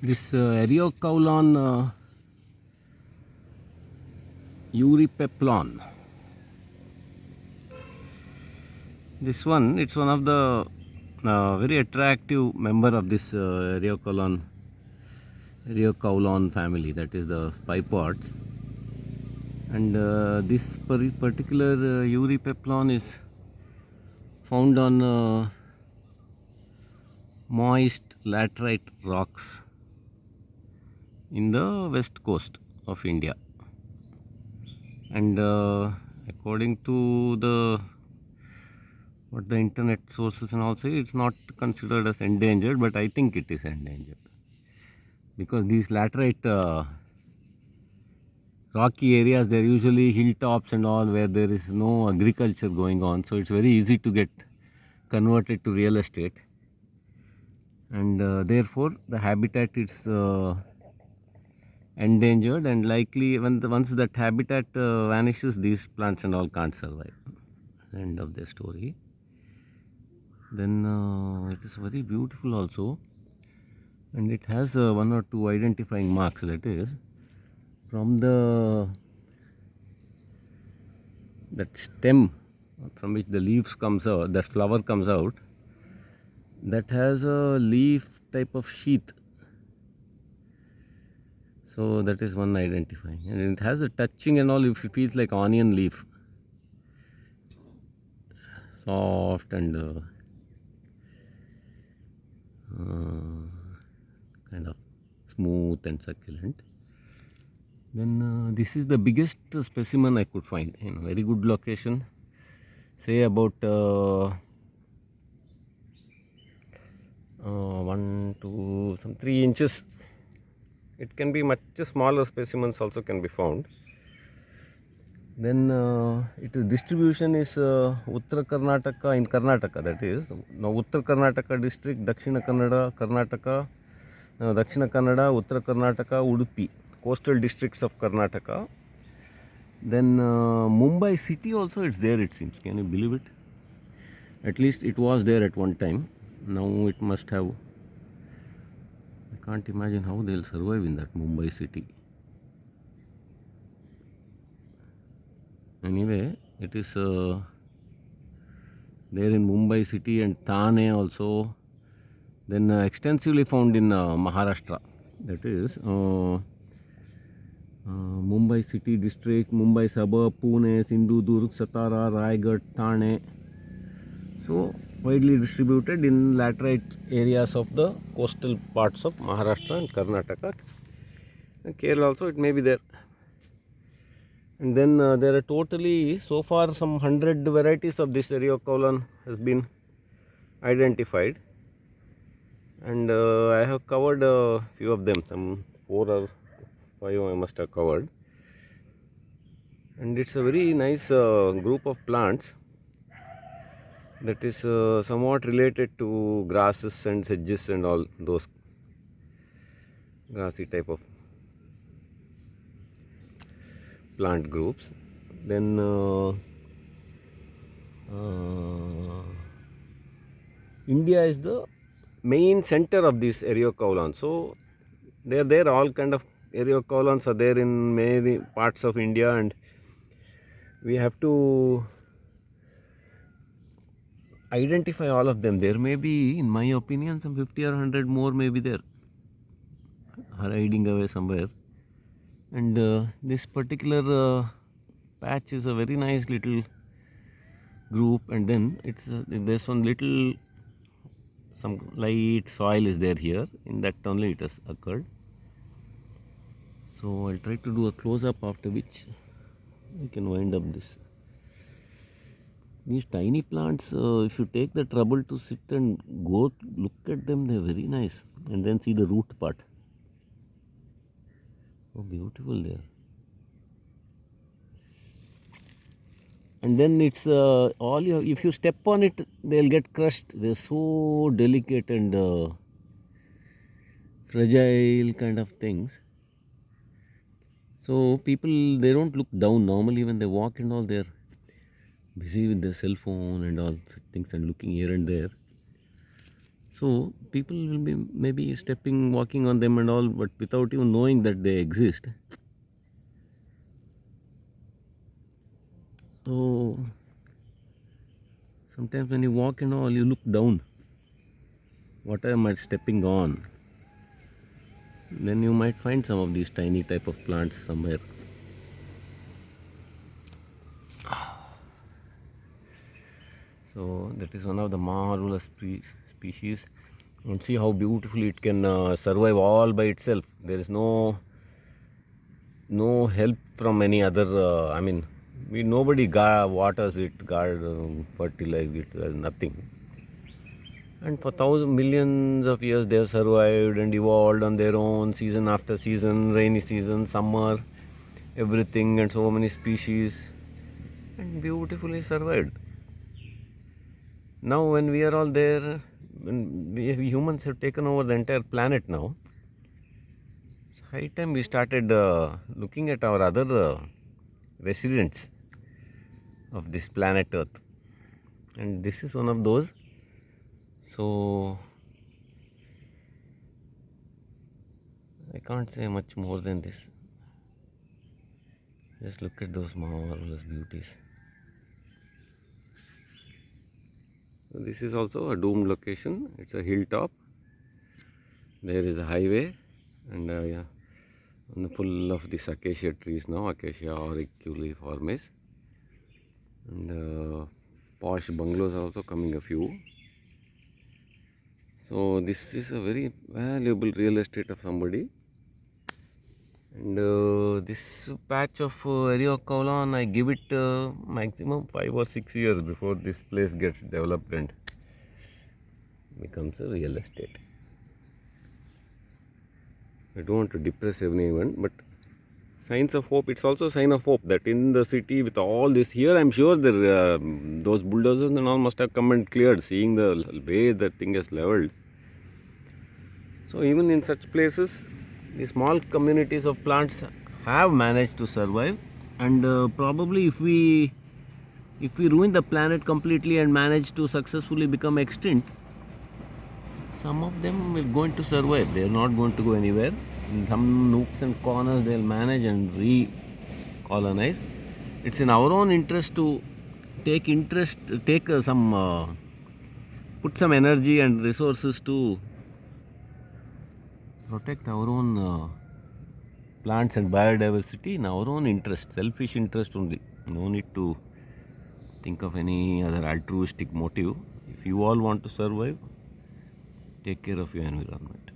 This Eriocaulon eurypeplon. This one, it's one of the very attractive member of this Eriocaulon family, that is the spipods. And this particular eurypeplon is found on moist laterite rocks in the west coast of India. And according to what the internet sources and all say, it's not considered as endangered, but I think it is endangered because these laterite rocky areas, they're usually hilltops and all where there is no agriculture going on, so it's very easy to get converted to real estate, and therefore the habitat is endangered, and likely once that habitat vanishes, these plants and all can't survive. End of the story. Then it is very beautiful also, and it has one or two identifying marks, that is from that stem from which the leaves comes out, that flower comes out, that has a leaf type of sheath. So that is one identifying, and it has a touching and all, if it feels like onion leaf, soft and kind of smooth and succulent. Then this is the biggest specimen I could find in a very good location, say about 1 to 3 inches. It can be much smaller specimens also can be found. Then its distribution is Uttara Karnataka, in Karnataka, that is now Uttara Karnataka district, Dakshina Kannada, Karnataka, Dakshina Kannada, Uttara Karnataka, Udupi, coastal districts of Karnataka. Then Mumbai city also, it's there, it seems. Can you believe it? At least it was there at one time. Now it must have. I can't imagine how they'll survive in that Mumbai city. Anyway, it is there in Mumbai city and Thane also. Then extensively found in Maharashtra. That is Mumbai city district, Mumbai suburb, Pune, Sindhudurg, Satara, Raigad, Thane. So widely distributed in laterite areas of the coastal parts of Maharashtra and Karnataka. And Kerala also, it may be there. And then there are totally, so far, some 100 varieties of this Eriocaulon has been identified, and I have covered a few of them, some 4 or 5 I must have covered, and it's a very nice group of plants that is somewhat related to grasses and sedges and all those grassy type of plant groups. Then India is the main center of this Eriocaulon. So there all kind of Eriocaulons are there in many parts of India, and we have to identify all of them. There may be, in my opinion, some 50 or 100 more may be there, hiding away somewhere. And this particular patch is a very nice little group, and then it's there's one little, some light soil is there here, in that only it has occurred. So I'll try to do a close-up, after which we can wind up this. These tiny plants, if you take the trouble to sit and go look at them, they're very nice. And then see the root part. Oh, beautiful there. And then it's if you step on it, they'll get crushed. They're so delicate and fragile kind of things. So people, they don't look down. Normally when they walk and all, they're busy with their cell phone and all such things and looking here and there. So people will be maybe stepping, walking on them and all, but without even knowing that they exist. So sometimes when you walk and all, you look down. What am I stepping on? Then you might find some of these tiny type of plants somewhere. So that is one of the marvelous species, and see how beautifully it can survive all by itself. There is no help from any other. Nobody waters it, guard, fertilize it, nothing. And for thousands, millions of years, they have survived and evolved on their own, season after season, rainy season, summer, everything, and so many species, and beautifully survived. Now, when we are all there, when we humans have taken over the entire planet now, it's high time we started looking at our other residents of this planet Earth. And this is one of those. So, I can't say much more than this. Just look at those marvelous beauties. So this is also a doomed location. It's a hilltop. There is a highway, and full of these acacia trees now, acacia auriculiformis, and posh bungalows are also coming a few. So this is a very valuable real estate of somebody. And this patch of Eriocaulon, I give it maximum 5 or 6 years before this place gets developed and becomes a real estate. I don't want to depress anyone, but signs of hope. It's also a sign of hope that in the city with all this here, I'm sure there those bulldozers and all must have come and cleared, seeing the way the thing is leveled. So even in such places, the small communities of plants have managed to survive, and probably if we ruin the planet completely and manage to successfully become extinct, some of them will going to survive. They are not going to go anywhere. In some nooks and corners, they will manage and recolonize. It's in our own interest to take put some energy and resources to protect our own plants and biodiversity in our own interest, selfish interest only. No need to think of any other altruistic motive. If you all want to survive, take care of your environment.